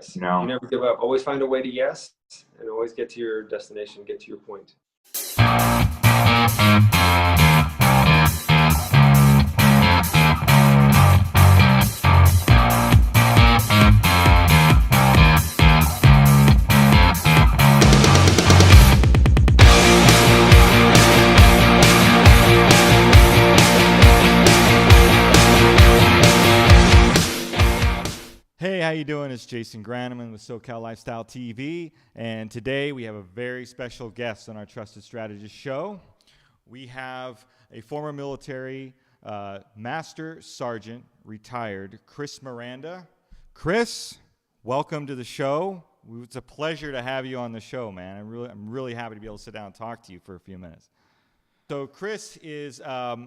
Yes. You know? You never give up. Always find a way to yes, and always get to your destination, get to your point. Hey, how you doing? It's Jason Granneman with SoCal Lifestyle TV, and today we have a very special guest on our Trusted Strategist show. We have a former military Master Sergeant Retired, Chris Miranda. Chris, welcome to the show. It's a pleasure to have you on the show, man. I'm really happy to be able to sit down and talk to you for a few minutes. So Chris is a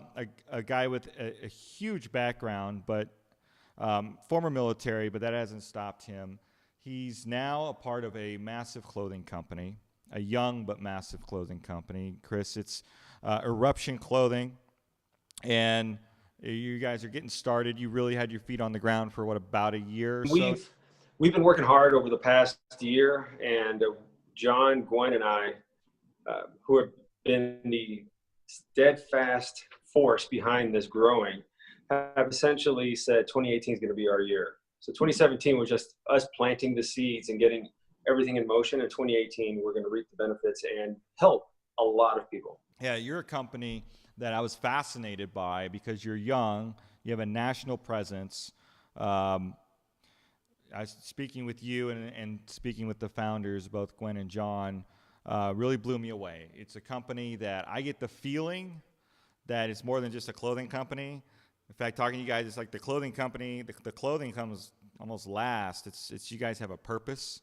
guy with a huge background, but former military, but that hasn't stopped him. He's now a part of a massive clothing company, a young but massive clothing company. Chris, it's Eruption Clothing, and you guys are getting started. You really had your feet on the ground for about a year or so? We've been working hard over the past year, and John, Gwen, and I, who have been the steadfast force behind this growing, have essentially said 2018 is going to be our year. So 2017 was just us planting the seeds and getting everything in motion. In 2018, we're going to reap the benefits and help a lot of people. Yeah, you're a company that I was fascinated by because you're young, you have a national presence. I was speaking with you and speaking with the founders, both Gwen and John, really blew me away. It's a company that I get the feeling that it's more than just a clothing company. In fact, talking to you guys, it's like the clothing company, the clothing comes almost last. It's you guys have a purpose.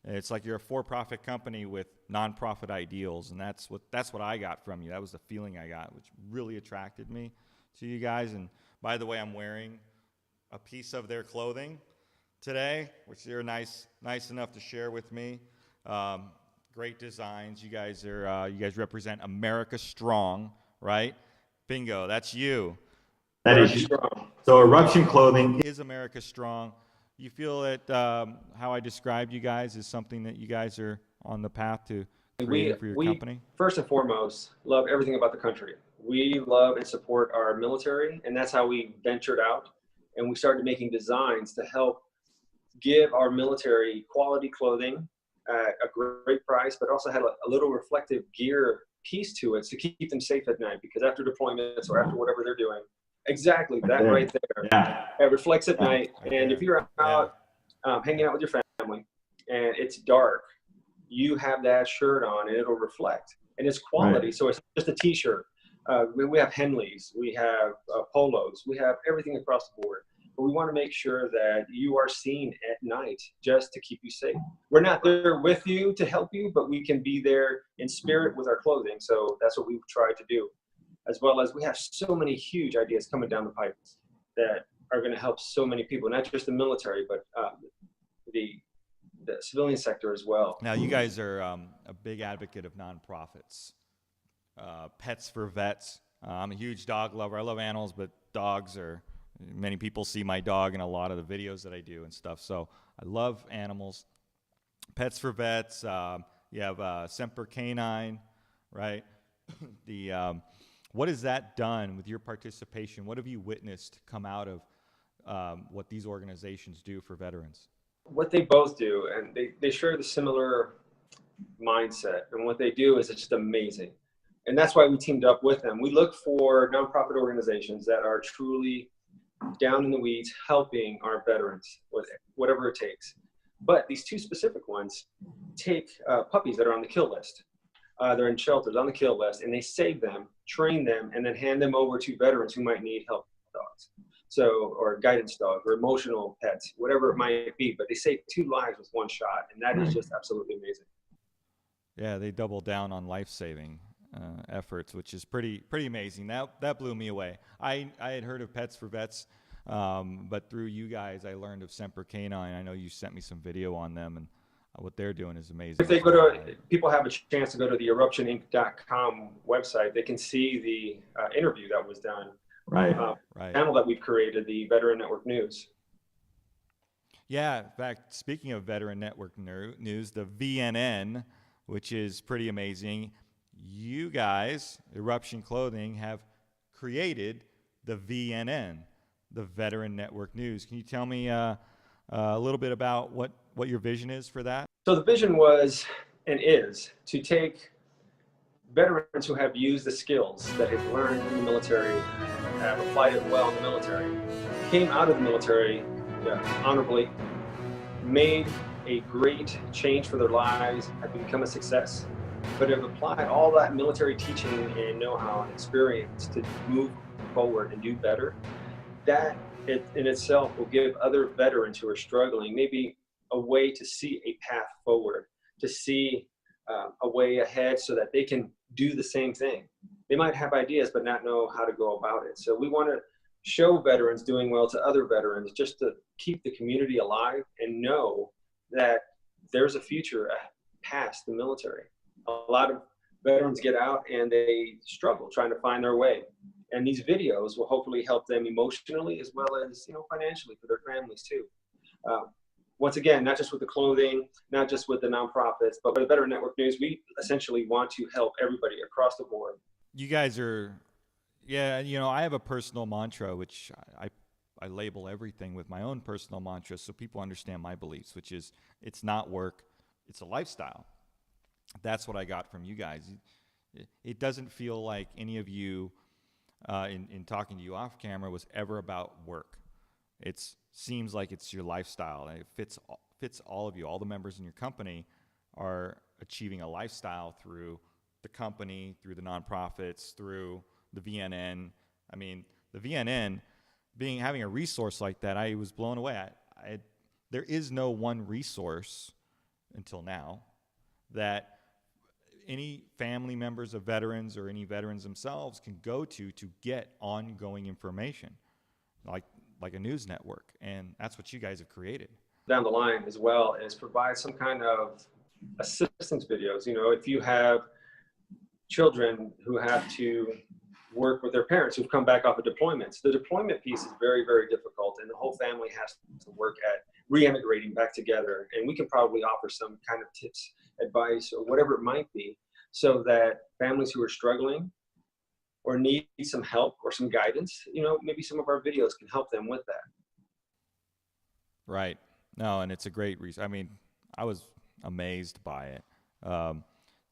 It's like you're a for-profit company with nonprofit ideals, and that's what I got from you. That was the feeling I got, which really attracted me to you guys. And by the way, I'm wearing a piece of their clothing today, which they're nice enough to share with me. Great designs. You guys represent America Strong, right? Bingo, that's you. That is strong. So Eruption Clothing is America Strong. You feel that how I described you guys is something that you guys are on the path to creating for your company? First and foremost, love everything about the country. We love and support our military, and that's how we ventured out. And we started making designs to help give our military quality clothing at a great price, but also had a little reflective gear piece to it to keep them safe at night, because after deployments or after whatever they're doing, exactly, that right there. Yeah. It reflects at night. And if you're out hanging out with your family and it's dark, you have that shirt on and it'll reflect. And it's quality, so it's just a t-shirt. We have Henleys, we have polos, we have everything across the board. But we want to make sure that you are seen at night just to keep you safe. We're not there with you to help you, but we can be there in spirit with our clothing. So that's what we've tried to do. As well as we have so many huge ideas coming down the pipe that are going to help so many people, not just the military, but the civilian sector as well. Now, you guys are a big advocate of nonprofits, Pets for Vets. I'm a huge dog lover. I love animals, but dogs are, many people see my dog in a lot of the videos that I do and stuff. So I love animals. Pets for Vets. You have Semper Canine, right? What has that done with your participation? What have you witnessed come out of what these organizations do for veterans? What they both do, and they share the similar mindset, and what they do is it's just amazing. And that's why we teamed up with them. We look for nonprofit organizations that are truly down in the weeds, helping our veterans with whatever it takes. But these two specific ones take puppies that are on the kill list. They're in shelters on the kill list, and they save them, train them, and then hand them over to veterans who might need help dogs. So, or guidance dogs, or emotional pets, whatever it might be. But they save 2 lives with 1 shot, and that is just absolutely amazing. Yeah, they double down on life-saving efforts, which is pretty amazing. That blew me away. I had heard of Pets for Vets, but through you guys, I learned of Semper Canine. I know you sent me some video on them, and what they're doing is amazing. If they go to, people have a chance to go to the eruptioninc.com website, they can see the interview that was done. Right. Channel that we've created, the Veteran Network News. Yeah, in fact, speaking of Veteran Network news, the VNN, which is pretty amazing, you guys, Eruption Clothing, have created the VNN, the Veteran Network News. Can you tell me a little bit about what your vision is for that? So the vision was and is to take veterans who have used the skills that they've learned in the military, have applied it well in the military, came out of the military honorably, made a great change for their lives, have become a success, but have applied all that military teaching and know-how and experience to move forward and do better. That in itself will give other veterans who are struggling maybe a way to see a path forward, to see a way ahead so that they can do the same thing. They might have ideas but not know how to go about it. So we want to show veterans doing well to other veterans, just to keep the community alive and know that there's a future past the military. A lot of veterans get out and they struggle trying to find their way. And these videos will hopefully help them emotionally as well as financially for their families too. Once again, not just with the clothing, not just with the nonprofits, but with the Veteran Network News, we essentially want to help everybody across the board. You guys are, yeah, I have a personal mantra, which I label everything with my own personal mantra so people understand my beliefs, which is it's not work, it's a lifestyle. That's what I got from you guys. It doesn't feel like any of you, in talking to you off camera, was ever about work. It seems like it's your lifestyle, and it fits all of you. All the members in your company are achieving a lifestyle through the company, through the nonprofits, through the VNN. I mean, the VNN having a resource like that, I was blown away. There is no one resource until now that any family members of veterans or any veterans themselves can go to get ongoing information, like a news network. And that's what you guys have created. Down the line as well is provide some kind of assistance videos. If you have children who have to work with their parents who've come back off of deployments, the deployment piece is very, very difficult, and the whole family has to work at reintegrating back together. And we can probably offer some kind of tips, advice, or whatever it might be, so that families who are struggling or need some help or some guidance, maybe some of our videos can help them with that. Right. No, and it's a great reason. I mean, I was amazed by it.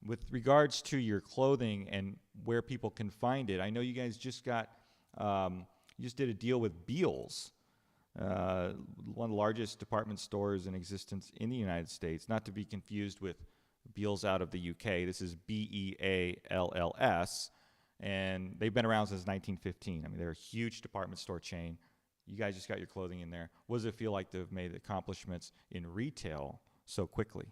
With regards to your clothing and where people can find it, I know you guys just did a deal with Beals, one of the largest department stores in existence in the United States, not to be confused with Beals out of the UK. This is Bealls, and they've been around since 1915. I mean, they're a huge department store chain. You guys just got your clothing in there. What does it feel like to have made accomplishments in retail so quickly?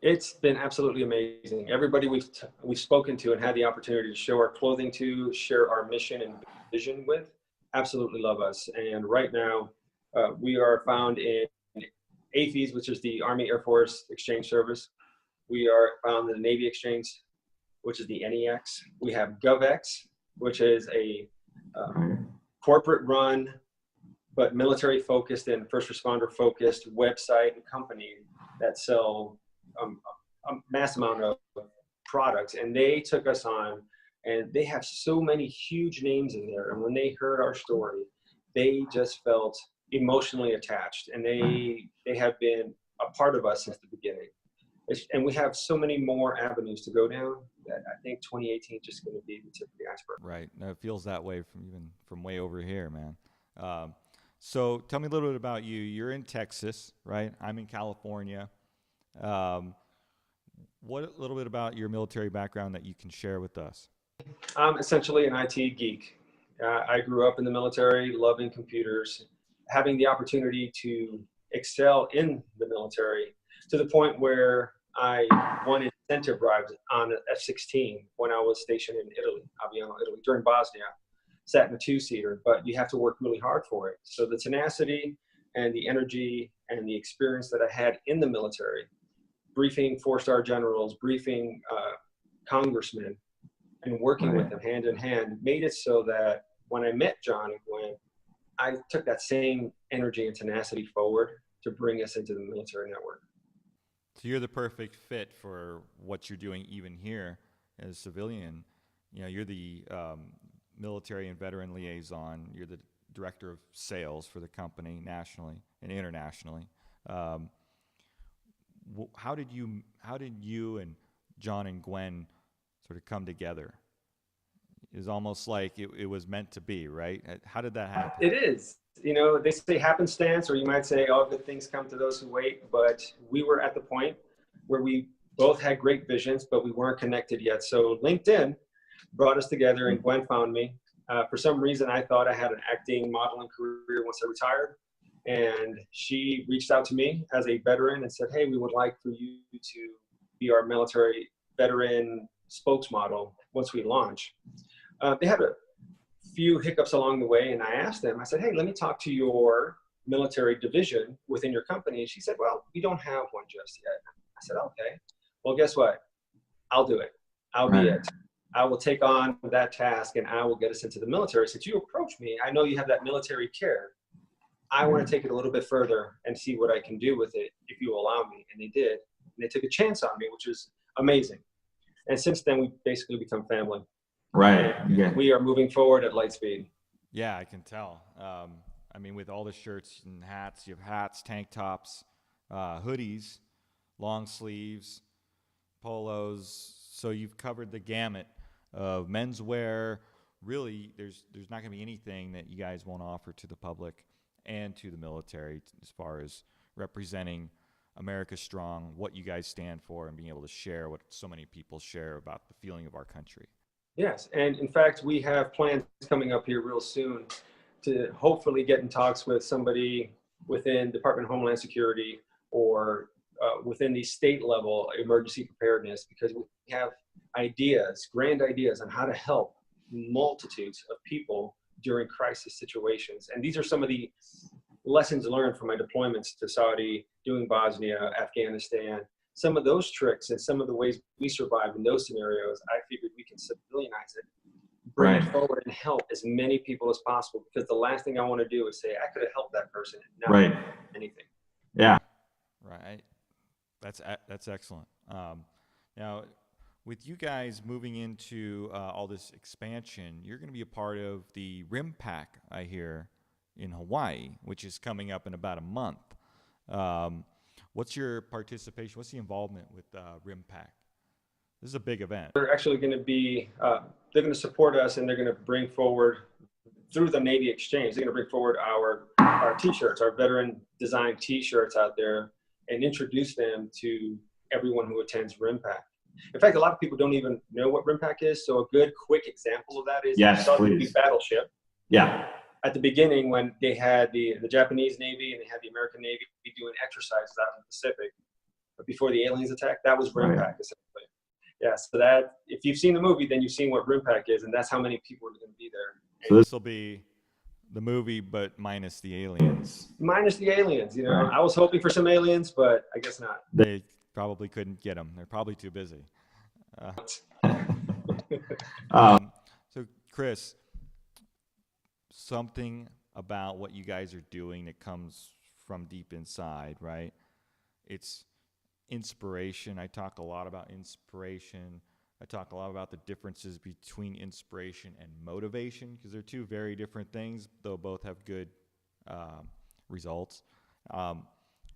It's been absolutely amazing. Everybody we've spoken to and had the opportunity to show our clothing to, share our mission and vision with, absolutely love us. And right now, we are found in AFES, which is the Army Air Force Exchange Service. We are found in the Navy Exchange, which is the NEX. We have GovX, which is a corporate-run but military-focused and first responder-focused website and company that sell a mass amount of products. And they took us on, and they have so many huge names in there. And when they heard our story, they just felt emotionally attached, and they have been a part of us since the beginning. And we have so many more avenues to go down that I think 2018 is just going to be the tip of the iceberg. Right. No, it feels that way from way over here, man. So tell me a little bit about you. You're in Texas, right? I'm in California. What a little bit about your military background that you can share with us? I'm essentially an IT geek. I grew up in the military, loving computers, having the opportunity to excel in the military to the point where I won incentive rides on an F-16 when I was stationed in Italy, Aviano, Italy, during Bosnia. Sat in a two-seater, but you have to work really hard for it. So the tenacity and the energy and the experience that I had in the military, briefing four-star generals, briefing congressmen, and working with them hand in hand, made it so that when I met John and Gwen, I took that same energy and tenacity forward to bring us into the military network. So you're the perfect fit for what you're doing even here as a civilian. You know, you're the military and veteran liaison. You're the director of sales for the company nationally and internationally. How did you and John and Gwen sort of come together? It was almost like it was meant to be, right? How did that happen? It is. You know, they say happenstance, or you might say all good things come to those who wait. But we were at the point where we both had great visions, but we weren't connected yet. So LinkedIn brought us together, and Gwen found me. For some reason, I thought I had an acting modeling career once I retired. And she reached out to me as a veteran and said, hey, we would like for you to be our military veteran spokesmodel once we launch. They had a few hiccups along the way, and I asked them, I said, hey, let me talk to your military division within your company. And she said, well, we don't have one just yet. I said, okay, well, guess what? I'll do it. I'll be it. I will take on that task, and I will get us into the military. Since you approached me, I know you have that military care. I want to take it a little bit further and see what I can do with it if you allow me. And they did. And they took a chance on me, which is amazing. And since then, we basically become family. Right. Yeah. We are moving forward at light speed. Yeah, I can tell. I mean, with all the shirts and hats, you have hats, tank tops, hoodies, long sleeves, polos. So you've covered the gamut of menswear. Really, there's not going to be anything that you guys won't offer to the public and to the military as far as representing America Strong, what you guys stand for, and being able to share what so many people share about the feeling of our country. Yes, and in fact, we have plans coming up here real soon to hopefully get in talks with somebody within Department of Homeland Security or within the state level emergency preparedness, because we have ideas, grand ideas on how to help multitudes of people during crisis situations. And these are some of the lessons learned from my deployments to Saudi, doing Bosnia, Afghanistan. Some of those tricks and some of the ways we survive in those scenarios, I figured we can civilianize it, bring it forward and help as many people as possible, because the last thing I want to do is say, I could have helped that person and not anything. Yeah. Right. That's excellent. Now, with you guys moving into all this expansion, you're going to be a part of the RIMPAC, I hear, in Hawaii, which is coming up in about a month. What's your participation? What's the involvement with RIMPAC? This is a big event. They're actually going to be, they're going to support us, and they're going to bring forward, through the Navy Exchange, they're going to bring forward our T-shirts, our veteran designed T-shirts out there, and introduce them to everyone who attends RIMPAC. In fact, a lot of people don't even know what RIMPAC is. So a good, quick example of that is the battleship. Yeah. At the beginning, when they had the Japanese Navy and they had the American Navy doing exercises out in the Pacific, but before the aliens attacked, that was RIMPAC essentially. Yeah, so that, if you've seen the movie, then you've seen what RIMPAC is, and that's how many people are going to be there. So this will be the movie, but minus the aliens. Minus the aliens, you know. I was hoping for some aliens, but I guess not. They probably couldn't get them. They're probably too busy. So, Chris, something about what you guys are doing that comes from deep inside, right? It's inspiration. I talk a lot about inspiration. I talk a lot about the differences between inspiration and motivation, because they're two very different things, though both have good results. Can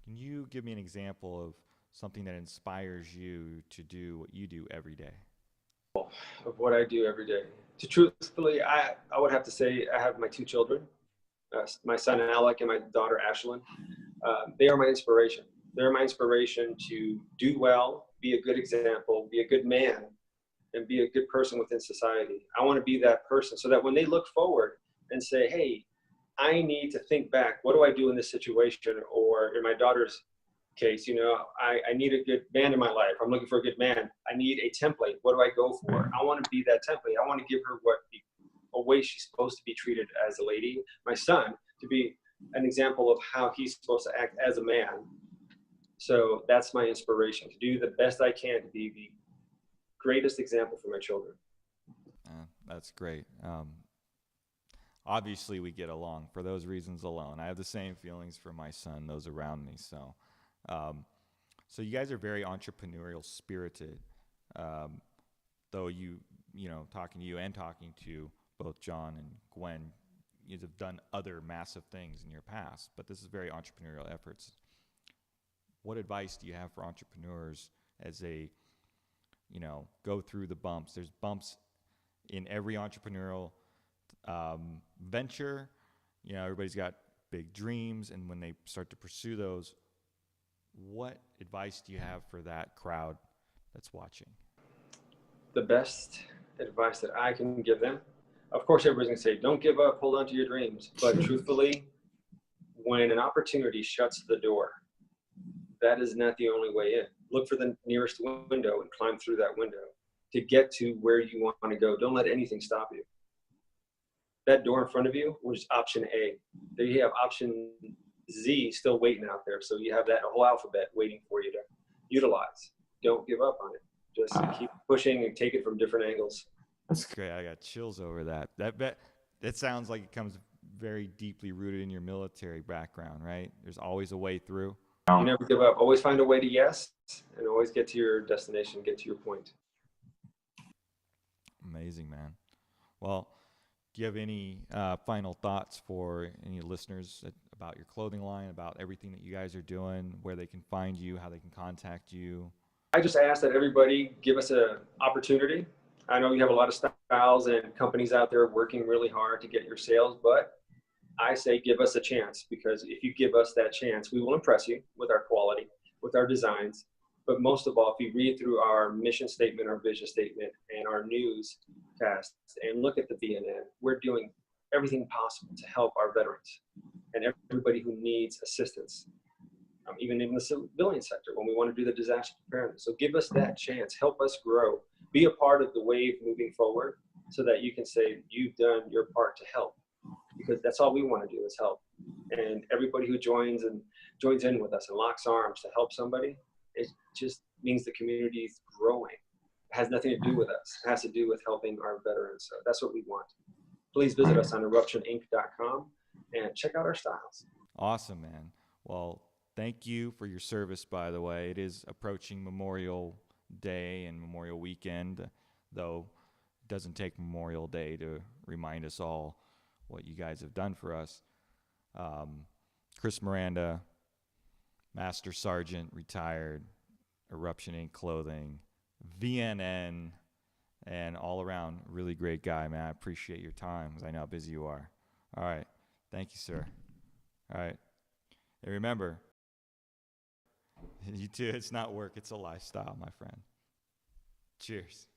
you give me an example of something that inspires you to do what you do every day? Of what I do every day. To truthfully, I would have to say I have my two children, my son Alec and my daughter Ashlyn. They are my inspiration. They're my inspiration to do well, be a good example, be a good man, and be a good person within society. I want to be that person so that when they look forward and say, hey, I need to think back, what do I do in this situation? Or in my daughter's case, you know, I need a good man in my life. I'm looking for a good man. I need a template. What do I go for? I want to be that template. I want to give her a way she's supposed to be treated as a lady. My son to be an example of how he's supposed to act as a man. So that's my inspiration, to do the best I can to be the greatest example for my children. That's great. obviously we get along for those reasons alone. I have the same feelings for my son, those around me. So, so you guys are very entrepreneurial spirited. Though talking to you and talking to both John and Gwen, you have done other massive things in your past, but this is very entrepreneurial efforts. What advice do you have for entrepreneurs as they, go through the bumps? There's bumps in every entrepreneurial venture. Everybody's got big dreams, and when they start to pursue those, what advice do you have for that crowd that's watching? The best advice that I can give them, of course, everybody's going to say, don't give up, hold on to your dreams. But truthfully, when an opportunity shuts the door, that is not the only way in. Look for the nearest window and climb through that window to get to where you want to go. Don't let anything stop you. That door in front of you was option A. Then you have option Z still waiting out there. So you have that whole alphabet waiting for you to utilize. Don't give up on it. Just keep pushing and take it from different angles. That's great. I got chills over that. That sounds like it comes very deeply rooted in your military background, right? There's always a way through. You never give up. Always find a way to yes, and always get to your destination, get to your point. Amazing, man. Well, do you have any final thoughts for any listeners about your clothing line, about everything that you guys are doing, where they can find you, how they can contact you? I just ask that everybody give us an opportunity. I know you have a lot of styles and companies out there working really hard to get your sales, but I say give us a chance, because if you give us that chance, we will impress you with our quality, with our designs. But most of all, if you read through our mission statement, our vision statement, and our newscasts, and look at the VNN, we're doing everything possible to help our veterans and everybody who needs assistance. Even in the civilian sector, when we want to do the disaster preparedness. So give us that chance, help us grow, be a part of the wave moving forward, so that you can say you've done your part to help, because that's all we want to do is help. And everybody who joins in with us and locks arms to help somebody, it just means the community is growing. It has nothing to do with us. It has to do with helping our veterans. So that's what we want. Please visit us on eruptioninc.com and check out our styles. Awesome, man. Well, thank you for your service, by the way. It is approaching Memorial Day and Memorial Weekend, though it doesn't take Memorial Day to remind us all what you guys have done for us. Chris Miranda, Master Sergeant, retired, Eruption Inc. Clothing, VNN, and all around really great guy, man. I appreciate your time, because I know how busy you are. All right. Thank you, sir. All right. And remember, you too, it's not work, it's a lifestyle, my friend. Cheers.